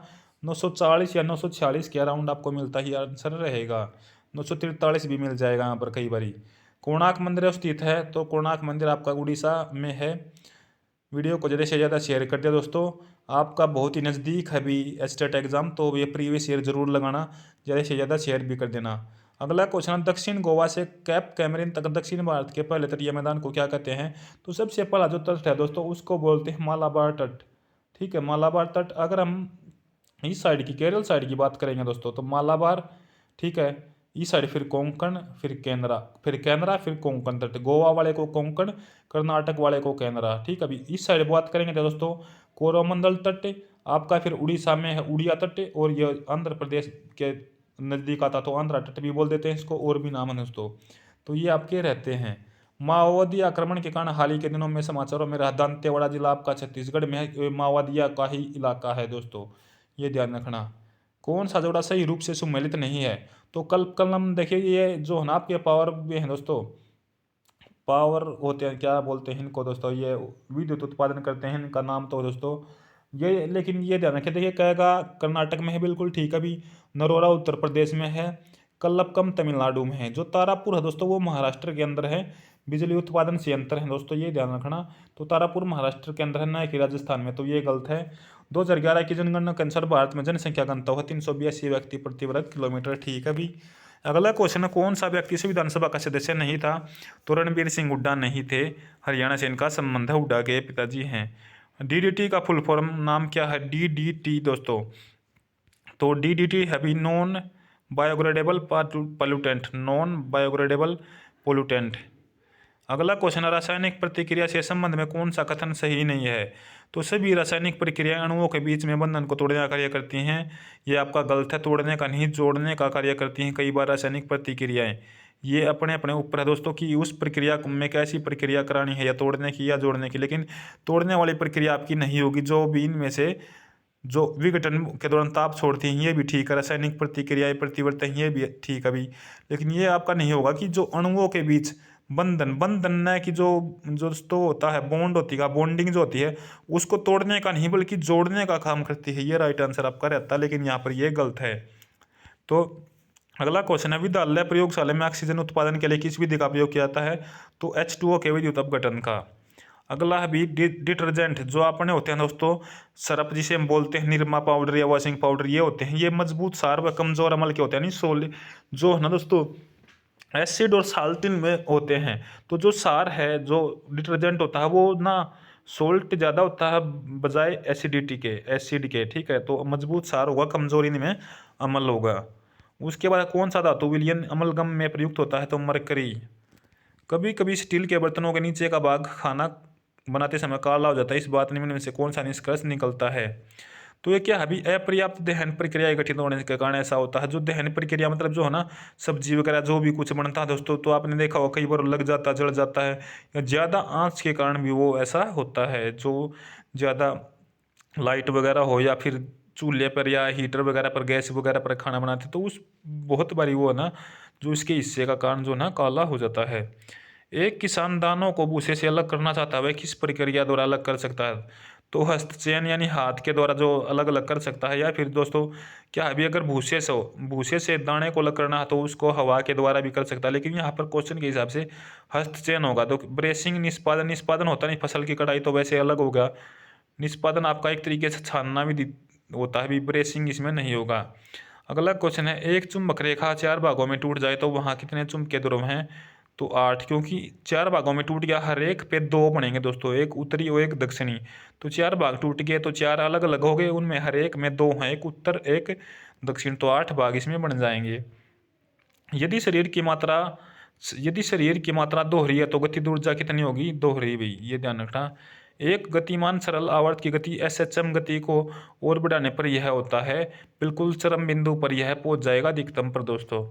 940 या 946 के अराउंड आपको मिलता ही आंसर रहेगा, 943 भी मिल जाएगा यहाँ पर कई बारी। कोणार्क मंदिर स्थित है? तो कोणार्क मंदिर आपका उड़ीसा में है। वीडियो को ज़्यादा से ज़्यादा शेयर कर दिया दोस्तों, आपका बहुत ही नज़दीक है भी एचटेट एग्जाम, तो ये प्रीवियस ईयर जरूर लगाना, ज़्यादा से ज़्यादा शेयर भी कर देना। अगला क्वेश्चन, दक्षिण गोवा से कैप कैमरिन तक दक्षिण भारत के पहले तटीय मैदान को क्या कहते हैं? तो सबसे पहला जो तट है दोस्तों उसको बोलते हैं मालाबार तट, ठीक है मालाबार तट। अगर हम इस साइड की केरल साइड की बात करेंगे दोस्तों तो मालाबार, ठीक है, इस साइड फिर कोंकण, फिर केनरा, फिर कोंकण तट, गोवा वाले को कोंकण, कर्नाटक वाले को केनरा, ठीक है। अभी इस साइड बात करेंगे तो दोस्तों कोरोमंडल तट आपका, फिर उड़ीसा में है उड़िया तट, और ये आंध्र प्रदेश के नज़दीक आता तो आंध्रा तट भी बोल देते हैं इसको, और भी नाम है दोस्तों। तो ये आपके रहते हैं। माओवादी आक्रमण के कारण हाल ही के दिनों में समाचारों में रहा दंतेवाड़ा जिला आपका छत्तीसगढ़ में है, माओवादिया का ही इलाका है दोस्तों, ये ध्यान रखना। कौन सा जोड़ा सही रूप से सुमेलित नहीं है? तो कलम देखिए, ये जो है ना आपके पावर भी हैं दोस्तों, पावर होते हैं, क्या बोलते हैं इनको दोस्तों, ये विद्युत उत्पादन करते हैं, इनका नाम तो दोस्तों ये, लेकिन ये ध्यान रखें, देखिए कहेगा कर्नाटक में है, बिल्कुल ठीक है। अभी नरोरा उत्तर प्रदेश में है, कल्लपकम तमिलनाडु में है, जो तारापुर है दोस्तों वो महाराष्ट्र के अंदर है। बिजली उत्पादन संयंत्र है दोस्तों, ये ध्यान रखना, तो तारापुर महाराष्ट्र के अंदर है, ना कि राजस्थान में, तो ये गलत है। 2011 की जनगणना के अनुसार भारत में जनसंख्या घनत्व है 382 व्यक्ति प्रति वर्ग किलोमीटर, ठीक है भी। अगला क्वेश्चन है, कौन सा व्यक्ति से विधानसभा का सदस्य नहीं था? तो रणबीर सिंह हुड्डा नहीं थे, हरियाणा से इनका संबंध है, हुड्डा के पिताजी हैं। डीडीटी का फुल फॉर्म नाम क्या है? डीडीटी दोस्तों, तो डीडीटी है भी non biodegradable pollutant, non biodegradable pollutant. अगला क्वेश्चन है, रासायनिक प्रतिक्रिया से संबंध में कौन सा कथन सही नहीं है? तो सभी रासायनिक प्रक्रियाएं अणुओं के बीच में बंधन को तोड़ने का कार्य करती हैं, ये आपका गलत है, तोड़ने का नहीं जोड़ने का कार्य करती हैं कई बार रासायनिक प्रतिक्रियाएं। ये अपने अपने ऊपर है दोस्तों कि उस प्रक्रिया में कैसी प्रक्रिया करानी है, या तोड़ने की या जोड़ने की, लेकिन तोड़ने वाली प्रक्रिया आपकी नहीं होगी। जो भी इनमें से जो विघटन के दौरान ताप छोड़ती हैं ये भी ठीक है, रासायनिक प्रतिक्रियाएं प्रतिवर्तन ये भी ठीक है भी, लेकिन ये आपका नहीं होगा कि जो अणुओं के बीच बंधन न कि जो जो दोस्तों होता है बॉन्ड होती है, बॉन्डिंग जो होती है उसको तोड़ने का नहीं बल्कि जोड़ने का काम करती है, ये राइट आंसर आपका रहता है, लेकिन यहाँ पर ये गलत है। तो अगला क्वेश्चन है, विद्यालय प्रयोगशाला में ऑक्सीजन उत्पादन के लिए किस विधि का प्रयोग किया जाता है? तो H2O के विद्युत अपघटन का। अगला है भी डिटर्जेंट, जो अपने होते हैं दोस्तों सरफ जिसे हम बोलते हैं निरमा पाउडर या वॉशिंग पाउडर, ये होते हैं, ये मजबूत सार व कमजोर अमल के होते हैं, नहीं सोल जो है ना दोस्तों एसिड और साल्टिन में होते हैं। तो जो सार है, जो डिटर्जेंट होता है, वो ना सोल्ट ज़्यादा होता है बजाय एसिडिटी के, एसिड के, ठीक है। तो मजबूत सार होगा, कमजोरी में अम्ल होगा। उसके बाद कौन सा धातु विलयन अम्लगम में प्रयुक्त होता है? तो मरकरी। कभी कभी स्टील के बर्तनों के नीचे का भाग खाना बनाते समय काला हो जाता है, इस बात निम्न में से कौन सा निष्कर्ष निकलता है? तो ये क्या है अभी? अपर्याप्त दहन प्रक्रिया गठित होने के कारण ऐसा होता है। जो दहन प्रक्रिया मतलब जो है ना, सब्जी वगैरह जो भी कुछ बनता है दोस्तों, तो आपने देखा होगा कई बार लग जाता है, जल जाता है, या ज़्यादा आंच के कारण भी वो ऐसा होता है। जो ज़्यादा लाइट वगैरह हो, या फिर चूल्हे पर या हीटर वगैरह पर, गैस वगैरह पर खाना बनाते, तो उस बहुत बारी वो है ना, जो इसके हिस्से का कारण जो ना काला हो जाता है। एक किसान दानों को भूसे से अलग करना चाहता है, वह किस प्रक्रिया द्वारा अलग कर सकता है? तो हस्तचयन यानी हाथ के द्वारा जो अलग अलग कर सकता है, या फिर दोस्तों क्या अभी अगर भूसे से दाने को अलग करना है तो उसको हवा के द्वारा भी कर सकता है। लेकिन यहाँ पर क्वेश्चन के हिसाब से हस्तचयन होगा। तो ब्रेसिंग निष्पादन होता नहीं, फसल की कटाई तो वैसे अलग होगा। निष्पादन आपका एक तरीके से छानना भी होता है, भी ब्रेसिंग इसमें नहीं होगा। अगला क्वेश्चन है, एक चुंबक रेखा 4 भागों में टूट जाए तो वहाँ कितने चुंबकीय ध्रुव हैं? तो 8, क्योंकि 4 भागों में टूट गया, हर एक पे 2 बनेंगे दोस्तों, एक उत्तरी और एक दक्षिणी। तो 4 भाग टूट गए तो 4 अलग अलग हो गए, उनमें हर एक में 2 हैं, एक उत्तर एक दक्षिण, तो 8 भाग इसमें बन जाएंगे। यदि शरीर की मात्रा दोहरी है तो गतिज ऊर्जा कितनी होगी? दोहरी भी, ये ध्यान रखना। एक गतिमान सरल आवर्त की गति SHM गति को और बढ़ाने पर यह होता है, बिल्कुल चरम बिंदु पर यह पहुंच जाएगा अधिकतम पर दोस्तों।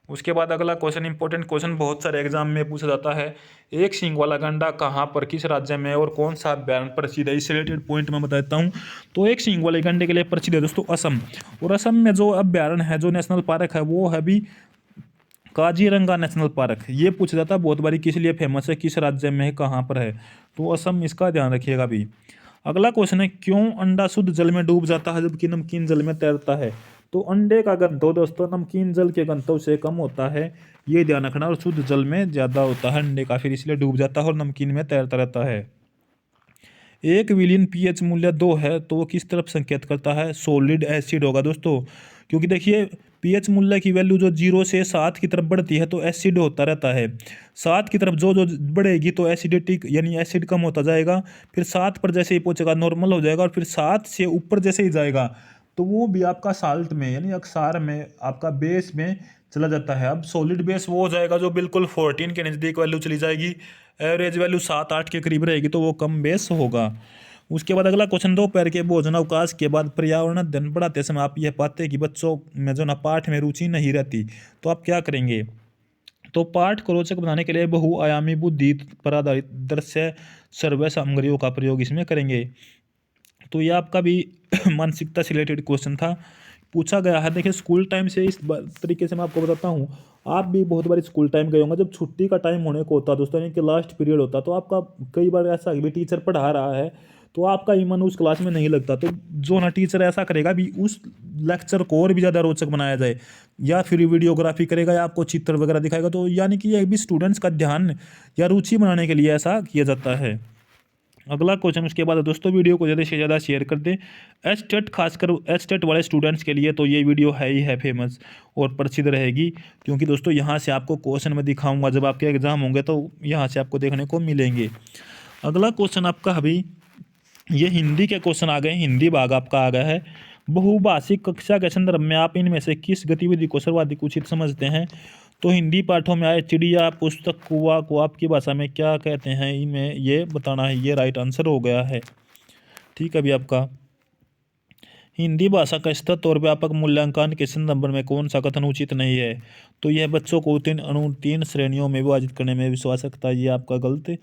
उसके बाद अगला क्वेश्चन, इंपॉर्टेंट क्वेश्चन, बहुत सारे एग्जाम में पूछा जाता है। एक सींग वाला गंडा कहाँ पर, किस राज्य में और कौन सा अभ्यारण्य प्रसिद्ध है? इस रिलेटेड पॉइंट मैं बताता हूँ। तो एक सींग वाले गंडे के लिए प्रसिद्ध है दोस्तों असम। और असम में जो अभ्यारण्य है, जो नेशनल पार्क है, वो है भी काजीरंगा नेशनल पार्क। ये पूछा जाता है बहुत बारी, किस लिए फेमस है, किस राज्य में है, कहाँ पर है? तो असम, इसका ध्यान रखिएगा भी। अगला क्वेश्चन है, क्यों अंडा शुद्ध जल में डूब जाता है जबकि नमकीन जल में तैरता है? तो अंडे का घनत्व दोस्तों नमकीन जल के घनत्व से कम होता है, ये ध्यान रखना, और शुद्ध जल में ज़्यादा होता है अंडे का, फिर इसलिए डूब जाता है और नमकीन में तैरता रहता है। एक विलियन पीएच मूल्य 2 है तो वो किस तरफ संकेत करता है? सॉलिड एसिड होगा दोस्तों, क्योंकि देखिए पीएच मूल्य की वैल्यू जो 0 से 7 की तरफ बढ़ती है तो एसिड होता रहता है। 7 की तरफ जो जो बढ़ेगी तो एसिडिटिक यानी एसिड कम होता जाएगा, फिर 7 पर जैसे ही पहुंचेगा नॉर्मल हो जाएगा, और फिर 7 से ऊपर जैसे ही जाएगा तो वो भी आपका साल्ट में यानी अक्षार में, आपका बेस में चला जाता है। अब सॉलिड बेस वो हो जाएगा जो बिल्कुल 14 के नज़दीक वैल्यू चली जाएगी, एवरेज वैल्यू 7-8 के करीब रहेगी, तो वो कम बेस होगा। उसके बाद अगला क्वेश्चन, दोपहर के भोजन अवकाश के बाद पर्यावरण अध्ययन पढ़ाते समय आप यह पाते हैं कि बच्चों में जो ना पाठ में रुचि नहीं रहती, तो आप क्या करेंगे? तो पाठ को रोचक बनाने के लिए बहुआयामी बुद्धि पर आधारित दृश्य सर्वे सामग्रियों का प्रयोग इसमें करेंगे। तो ये आपका भी मानसिकता से रिलेटेड क्वेश्चन था, पूछा गया है। देखिए स्कूल टाइम से इस तरीके से मैं आपको बताता हूँ, आप भी बहुत बार स्कूल टाइम गए होंगे, जब छुट्टी का टाइम होने को होता है दोस्तों, यानी कि लास्ट पीरियड होता, तो आपका कई बार ऐसा है भी टीचर पढ़ा रहा है तो आपका ही मन उस क्लास में नहीं लगता, तो जो ना टीचर ऐसा करेगा भी उस लेक्चर को और भी ज़्यादा रोचक बनाया जाए, या फिर वीडियोग्राफी करेगा या आपको चित्र वगैरह दिखाएगा, तो यानी कि ये भी स्टूडेंट्स का ध्यान या रुचि बनाने के लिए ऐसा किया जाता है। अगला क्वेश्चन उसके बाद दोस्तों, वीडियो को ज़्यादा से ज़्यादा शेयर कर दें। एचटेट खासकर एचटेट वाले स्टूडेंट्स के लिए तो ये वीडियो है ही है फेमस और प्रसिद्ध रहेगी, क्योंकि दोस्तों यहाँ से आपको क्वेश्चन मैं दिखाऊंगा, जब आपके एग्जाम होंगे तो यहाँ से आपको देखने को मिलेंगे। अगला क्वेश्चन आपका अभी ये हिंदी के क्वेश्चन आ गए, हिंदी भाग आपका आ गया है। बहुभाषिक कक्षा के संदर्भ में आप इनमें से किस गतिविधि को सर्वाधिक उचित समझते हैं? तो हिंदी पाठों में आए चिड़िया, पुस्तक, कुआ को आपकी भाषा में क्या कहते हैं, इनमें ये बताना है, ये राइट आंसर हो गया है। ठीक है, अभी आपका हिंदी भाषा का स्तर और व्यापक मूल्यांकन के संदर्भ में कौन सा कथन उचित नहीं है? तो यह बच्चों को 3 श्रेणियों में विभाजित करने में विश्वास रखता है, ये आपका गलत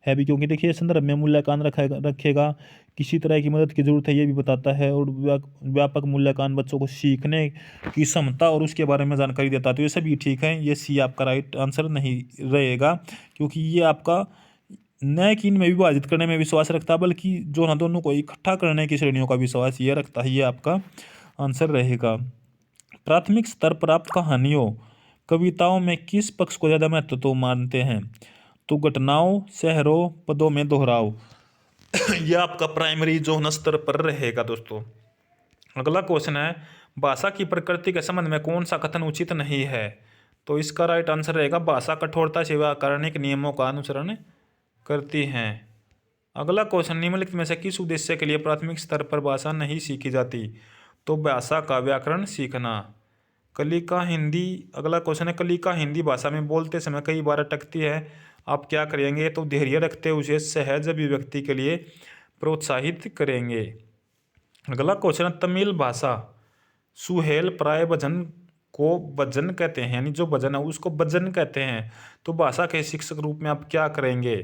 है भी, क्योंकि देखिए संदर्भ में मूल्यांकन रखेगा, किसी तरह की मदद की जरूरत है ये भी बताता है, और व्यापक मूल्यांकन बच्चों को सीखने की क्षमता और उसके बारे में जानकारी देता है, तो ये सभी ठीक है, ये सी आपका राइट आंसर नहीं रहेगा, क्योंकि ये आपका न कि इनमें विभाजित करने में विश्वास रखता, बल्कि जो ना दोनों को इकट्ठा करने की श्रेणियों का विश्वास ये रखता है, ये आपका आंसर रहेगा। प्राथमिक स्तर पर आप कहानियों, कविताओं में किस पक्ष को ज़्यादा महत्व मानते हैं? तो घटनाओं, शहरों, पदों में दोहराव यह आपका प्राइमरी जोन स्तर पर रहेगा दोस्तों। अगला क्वेश्चन है, भाषा की प्रकृति के संबंध में कौन सा कथन उचित नहीं है? तो इसका राइट आंसर रहेगा भाषा कठोरता से व्याकरणिक नियमों का अनुसरण करती हैं। अगला क्वेश्चन, निम्नलिखित में से किस उद्देश्य के लिए प्राथमिक स्तर पर भाषा नहीं सीखी जाती? तो भाषा का व्याकरण सीखना। कलिका हिंदी, अगला क्वेश्चन है, कलिका हिंदी भाषा में बोलते समय कई बार अटकती है, आप क्या करेंगे? तो धैर्य रखते हुए उसे सहज अभिव्यक्ति के लिए प्रोत्साहित करेंगे। अगला क्वेश्चन है, तमिल भाषा सुहेल प्राय भजन को भजन कहते हैं, यानी जो भजन है उसको भजन कहते हैं, तो भाषा के शिक्षक रूप में आप क्या करेंगे?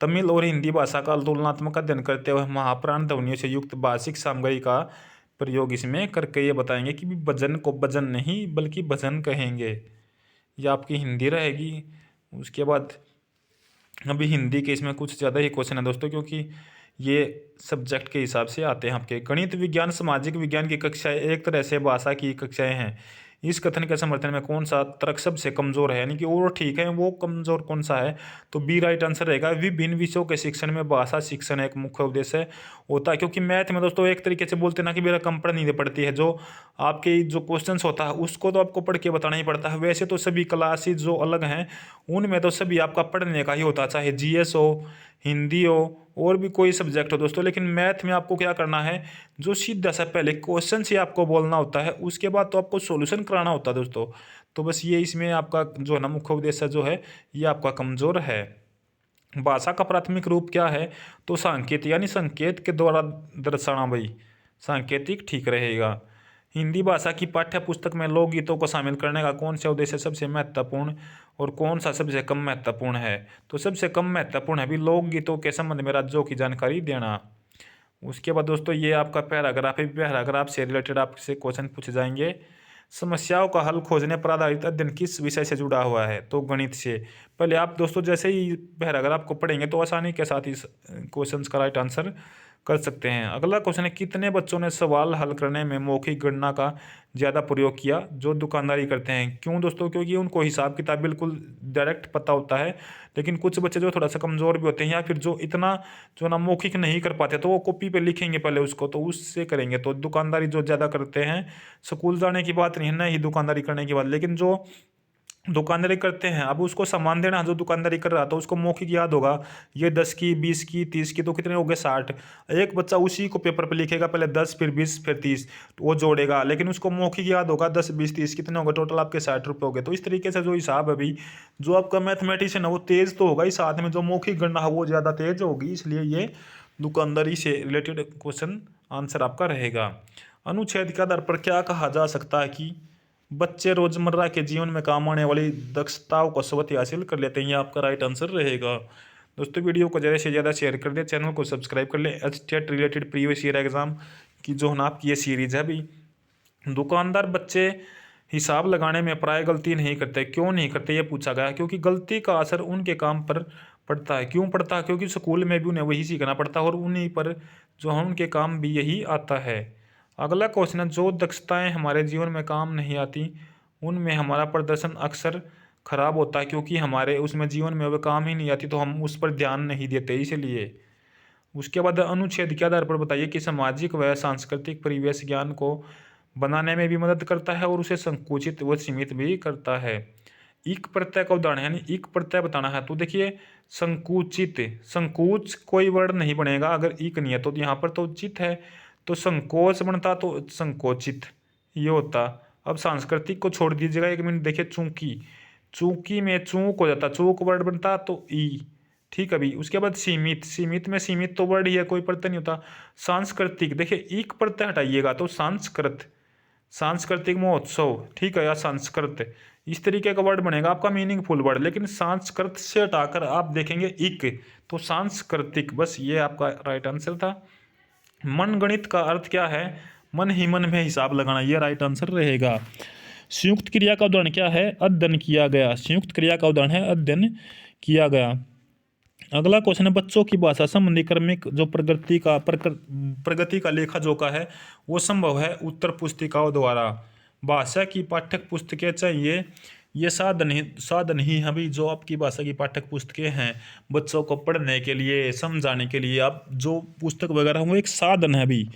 तमिल और हिंदी भाषा का तुलनात्मक अध्ययन करते हुए महाप्राण ध्वनियों से युक्त भाषिक सामग्री का प्रयोग इसमें करके ये बताएंगे कि भजन को भजन नहीं बल्कि भजन कहेंगे। ये आपकी हिंदी रहेगी। उसके बाद अभी हिंदी के इसमें कुछ ज़्यादा ही क्वेश्चन है दोस्तों, क्योंकि ये सब्जेक्ट के हिसाब से आते हैं आपके। गणित विज्ञान सामाजिक विज्ञान की कक्षाएं एक तरह से भाषा की कक्षाएं हैं। इस कथन के समर्थन में कौन सा तर्क सबसे कमजोर है, यानी कि और ठीक है वो कमजोर कौन सा है? तो बी राइट आंसर रहेगा। विभिन्न विषयों के शिक्षण में भाषा शिक्षण एक मुख्य उद्देश्य होता है, क्योंकि मैथ में दोस्तों एक तरीके से बोलते ना कि मेरा कम पढ़ नहीं पड़ती है, जो आपके जो क्वेश्चंस होता है उसको तो आपको पढ़ के बताना ही पड़ता है। वैसे तो सभी क्लासेज जो अलग हैं उनमें तो सभी आपका पढ़ने का ही होता है, चाहे जीएस हो, हिंदी हो, और भी कोई सब्जेक्ट हो दोस्तों। लेकिन मैथ में आपको क्या करना है, जो सीधा सा पहले क्वेश्चन से आपको बोलना होता है, उसके बाद तो आपको सॉल्यूशन कराना होता है दोस्तों। तो बस ये इसमें आपका जो है ना मुख्य उद्देश्य जो है ये आपका कमज़ोर है। भाषा का प्राथमिक रूप क्या है? तो सांकेत, यानी संकेत के द्वारा दर्शाना भाई, सांकेतिक ठीक रहेगा। हिंदी भाषा की पाठ्य पुस्तक में लोकगीतों को शामिल करने का कौन सा उद्देश्य सबसे महत्वपूर्ण और कौन सा सबसे कम महत्वपूर्ण है? तो सबसे कम महत्वपूर्ण है भी लोकगीतों के संबंध में राज्यों की जानकारी देना। उसके बाद दोस्तों ये आपका पैराग्राफ है, पैराग्राफ से रिलेटेड आपसे क्वेश्चन पूछे जाएंगे। समस्याओं का हल खोजने पर आधारित अध्ययन किस विषय से जुड़ा हुआ है? तो गणित से। पहले आप दोस्तों जैसे ही पैराग्राफ को पढ़ेंगे तो आसानी के साथ इस क्वेश्चन का राइट आंसर कर सकते हैं। अगला क्वेश्चन है, कितने बच्चों ने सवाल हल करने में मौखिक गणना का ज़्यादा प्रयोग किया जो दुकानदारी करते हैं? क्यों दोस्तों? क्योंकि उनको हिसाब किताब बिल्कुल डायरेक्ट पता होता है, लेकिन कुछ बच्चे जो थोड़ा सा कमज़ोर भी होते हैं या फिर जो इतना जो ना मौखिक नहीं कर पाते, तो वो कॉपी पे लिखेंगे पहले उसको, तो उससे करेंगे। तो दुकानदारी जो ज़्यादा करते हैं, स्कूल जाने की बात नहीं है ना ही दुकानदारी करने की बात, लेकिन जो दुकानदारी करते हैं अब उसको सामान देना, जो दुकानदारी कर रहा था उसको मौखिक याद होगा, ये 10 की 20 की 30 की, तो कितने हो गए 60। एक बच्चा उसी को पेपर पे लिखेगा, पहले 10 फिर 20 फिर 30, तो वो जोड़ेगा, लेकिन उसको मौखिक याद होगा 10 20 30 कितने हो गए, टोटल आपके 60 रुपये हो गए। तो इस तरीके से जो हिसाब अभी जो आपका मैथमेटिशियन है वो तेज़ तो होगा ही, साथ में जो मौखिक गणना है वो ज़्यादा तेज होगी, इसलिए ये दुकानदारी से रिलेटेड क्वेश्चन आंसर आपका रहेगा। अनुच्छेद के आधार पर क्या कहा जा सकता है कि बच्चे रोजमर्रा के जीवन में काम आने वाली दक्षताओं को स्वतः हासिल कर लेते हैं? ये आपका राइट आंसर रहेगा। दोस्तों वीडियो को ज़्यादा से ज़्यादा शेयर कर दें, चैनल को सब्सक्राइब कर लें। HTET related previous year exam की जो है ना आपकी ये सीरीज है अभी। दुकानदार बच्चे हिसाब लगाने में प्राय गलती नहीं करते, क्यों नहीं करते ये पूछा गया? क्योंकि गलती का असर उनके काम पर पड़ता है। क्यों पड़ता है? क्योंकि स्कूल में भी उन्हें वही सीखना पड़ता है और उन्हीं पर जो है उनके काम भी यही आता है। अगला क्वेश्चन है, जो दक्षताएं हमारे जीवन में काम नहीं आती उनमें हमारा प्रदर्शन अक्सर खराब होता है, क्योंकि हमारे उसमें जीवन में वो काम ही नहीं आती तो हम उस पर ध्यान नहीं देते, इसलिए। उसके बाद अनुच्छेद के आधार पर बताइए कि सामाजिक व सांस्कृतिक परिवेश ज्ञान को बनाने में भी मदद करता है और उसे संकुचित व सीमित भी करता है। इक प्रत्यय का उदाहरण यानी इक प्रत्यय बताना है, तो देखिए संकुचित, संकुच कोई वर्ड नहीं बनेगा अगर इक नहीं है, तो यहाँ पर तो चित है तो संकोच बनता, तो संकोचित ये होता। अब सांस्कृतिक को छोड़ दीजिएगा, एक मिनट देखिए, चूंकि, चूंकि में चूक हो जाता, चूक वर्ड बनता तो ई, ठीक है भाई। उसके बाद सीमित, सीमित में सीमित तो वर्ड ही है, कोई प्रत्यय नहीं होता। सांस्कृतिक, देखिए एक प्रत्यय हटाइएगा तो सांस्कृत, सांस्कृतिक महोत्सव, ठीक है, या संस्कृत, इस तरीके का वर्ड बनेगा आपका मीनिंगफुल वर्ड। लेकिन संस्कृत से हटाकर आप देखेंगे इक, तो सांस्कृतिक, बस ये आपका राइट आंसर था। मनगणित का अर्थ क्या है? मन ही मन में हिसाब लगाना, ये राइट आंसर रहेगा। संयुक्त क्रिया का उदाहरण क्या है? अध्ययन किया गया। संयुक्त क्रिया का उदाहरण है अध्ययन किया गया। अगला क्वेश्चन है, बच्चों की भाषा संबंधी क्रमिक जो प्रगति का लेखा जोखा है वो संभव है उत्तर पुस्तिकाओं द्वारा। भाषा की पाठ्यक पुस्तकें चाहिए, ये साधन ही अभी जो आपकी भाषा की पाठ्यक पुस्तकें हैं बच्चों को पढ़ने के लिए समझाने के लिए, आप जो पुस्तक वगैरह वो एक साधन है अभी,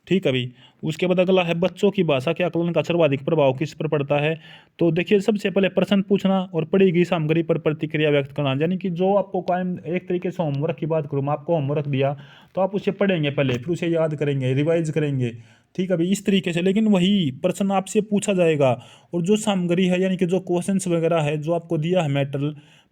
ठीक है भाई। उसके बाद अगला है बच्चों की भाषा के आकलन का सर्वाधिक प्रभाव किस पर पड़ता है। तो देखिए सबसे पहले प्रश्न पूछना और पढ़ी गई सामग्री पर प्रतिक्रिया व्यक्त करना, यानी कि जो आपको कायम एक तरीके से होमवर्क की बात करूँ, मैं आपको होमवर्क दिया तो आप उसे पढ़ेंगे पहले, फिर उसे याद करेंगे, रिवाइज करेंगे, ठीक है भाई, इस तरीके से। लेकिन वही प्रश्न आपसे पूछा जाएगा और जो सामग्री है यानी कि जो क्वेश्चंस वगैरह है जो आपको दिया है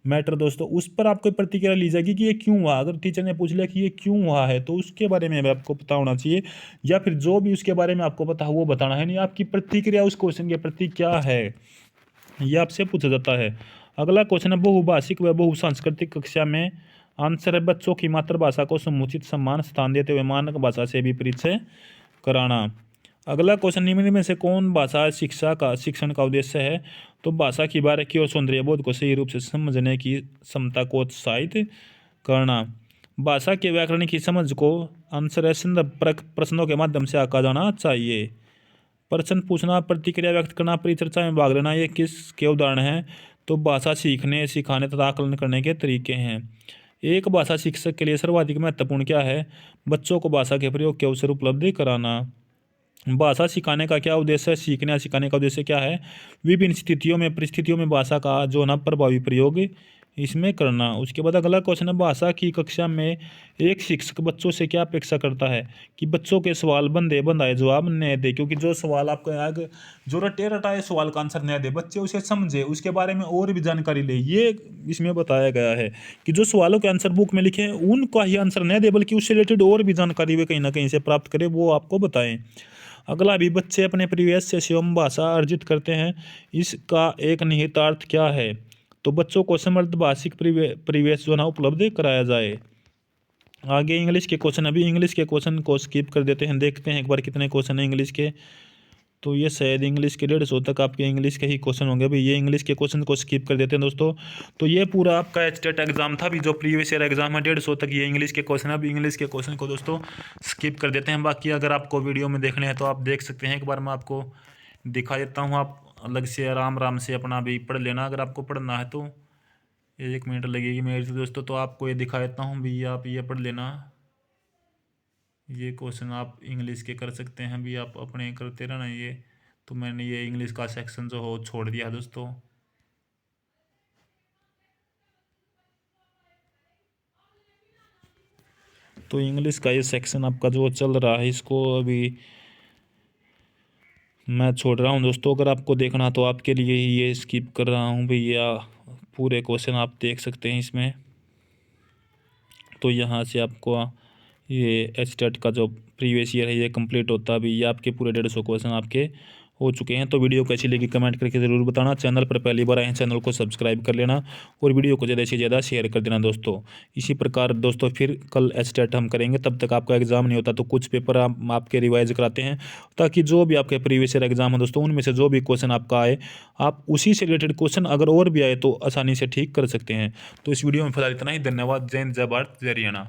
मैटर दोस्तों, उस पर आपको प्रतिक्रिया ली जाएगी कि ये क्यों हुआ। अगर टीचर ने पूछ लिया कि ये क्यों हुआ है तो उसके बारे में आपको पता होना चाहिए, या फिर जो भी उसके बारे में आपको पता है वो बताना है, नहीं आपकी प्रतिक्रिया उस क्वेश्चन के प्रति क्या है, ये आपसे पूछा जाता है। अगला क्वेश्चन है बहुभाषिक व बहुसांस्कृतिक कक्षा में आंसर है बच्चों की मातृभाषा को समुचित सम्मान स्थान देते हुए मानक भाषा से भी परिचय कराना। अगला क्वेश्चन निम्न में से कौन भाषा शिक्षण का उद्देश्य है। तो भाषा की बारीकी और सौंदर्य बोध को सही रूप से समझने की क्षमता को उत्साहित करना। भाषा के व्याकरण की समझ को आंसर है संदर्भ प्रश्नों के माध्यम से आंका जाना चाहिए। प्रश्न पूछना, प्रतिक्रिया व्यक्त करना, परिचर्चा में भाग लेना, ये किसके उदाहरण हैं। तो भाषा सीखने, सिखाने तथा आकलन करने के तरीके हैं। एक भाषा शिक्षक के लिए सर्वाधिक महत्वपूर्ण क्या है। बच्चों को भाषा के प्रयोग के अवसर उपलब्ध कराना। भाषा सिखाने का क्या उद्देश्य है, सीखने या सिखाने का उद्देश्य क्या है। विभिन्न स्थितियों में परिस्थितियों में भाषा का जो ना प्रभावी प्रयोग इसमें करना। उसके बाद अगला क्वेश्चन है भाषा की कक्षा में एक शिक्षक बच्चों से क्या अपेक्षा करता है कि बच्चों के सवाल बंदे बंदाए जवाब न दे, क्योंकि जो सवाल आपको आगे जो रटे रटाए सवाल का आंसर न दे, बच्चे उसे समझे, उसके बारे में और भी जानकारी ले, ये इसमें बताया गया है कि जो सवालों के आंसर बुक में लिखे हैं उनका ही आंसर न दे, बल्कि उससे रिलेटेड और भी जानकारी वे कहीं ना कहीं से प्राप्त करें, वो आपको बताएं। अगला भी बच्चे अपने परिवेश से स्वयं भाषा अर्जित करते हैं, इसका एक निहितार्थ क्या है। तो बच्चों को समृद्ध भाषिक परिवेश जो ना उपलब्ध कराया जाए। आगे इंग्लिश के क्वेश्चन, अभी इंग्लिश के क्वेश्चन को स्किप कर देते हैं, देखते हैं एक बार कितने क्वेश्चन है इंग्लिश के। तो ये शायद इंग्लिश के 150 तक आपके इंग्लिश के ही क्वेश्चन होंगे भाई, ये इंग्लिश के क्वेश्चन को स्किप कर देते हैं दोस्तों। तो ये पूरा आपका एचटेट एग्जाम था भी, जो प्रीवियस ईयर एग्जाम है 150 तक ये इंग्लिश के क्वेश्चन है। अभी इंग्लिश के क्वेश्चन को दोस्तों स्किप कर देते हैं, बाकी अगर आपको वीडियो में देखने हैं तो आप देख सकते हैं। एक बार मैं आपको दिखा देता हूँ, आप अलग से आराम से अपना भी पढ़ लेना। अगर आपको पढ़ना है तो 1 मिनट लगेगी मेरे से दोस्तों, तो आपको ये दिखा देता हूँ भी, आप ये पढ़ लेना। ये क्वेश्चन आप इंग्लिश के कर सकते हैं भी, आप अपने करते रहना। ये तो मैंने ये इंग्लिश का सेक्शन जो हो छोड़ दिया दोस्तों। तो इंग्लिश का ये सेक्शन आपका जो चल रहा है इसको अभी मैं छोड़ रहा हूँ दोस्तों। अगर आपको देखना तो आपके लिए ही ये स्किप कर रहा हूँ भैया, पूरे क्वेश्चन आप देख सकते हैं इसमें। तो यहाँ से आपको ये एचटेट का जो प्रीवियस ईयर है ये कंप्लीट होता है अभी। ये आपके पूरे 150 क्वेश्चन आपके हो चुके हैं। तो वीडियो कैसी लगी कमेंट करके ज़रूर बताना। चैनल पर पहली बार आए हैं चैनल को सब्सक्राइब कर लेना और वीडियो को ज़्यादा से ज़्यादा शेयर कर देना दोस्तों। इसी प्रकार दोस्तों फिर कल एचटेट हम करेंगे, तब तक आपका एग्जाम नहीं होता तो कुछ पेपर आपके रिवाइज कराते हैं, ताकि जो भी आपके प्रीवियस ईयर एग्जाम है दोस्तों उनमें से जो भी क्वेश्चन आपका आए आप उसी से रिलेटेड क्वेश्चन अगर और भी आए तो आसानी से ठीक कर सकते हैं। तो इस वीडियो में फिलहाल इतना ही। धन्यवाद। जय हिंद, जय भारत, जय हरियाणा।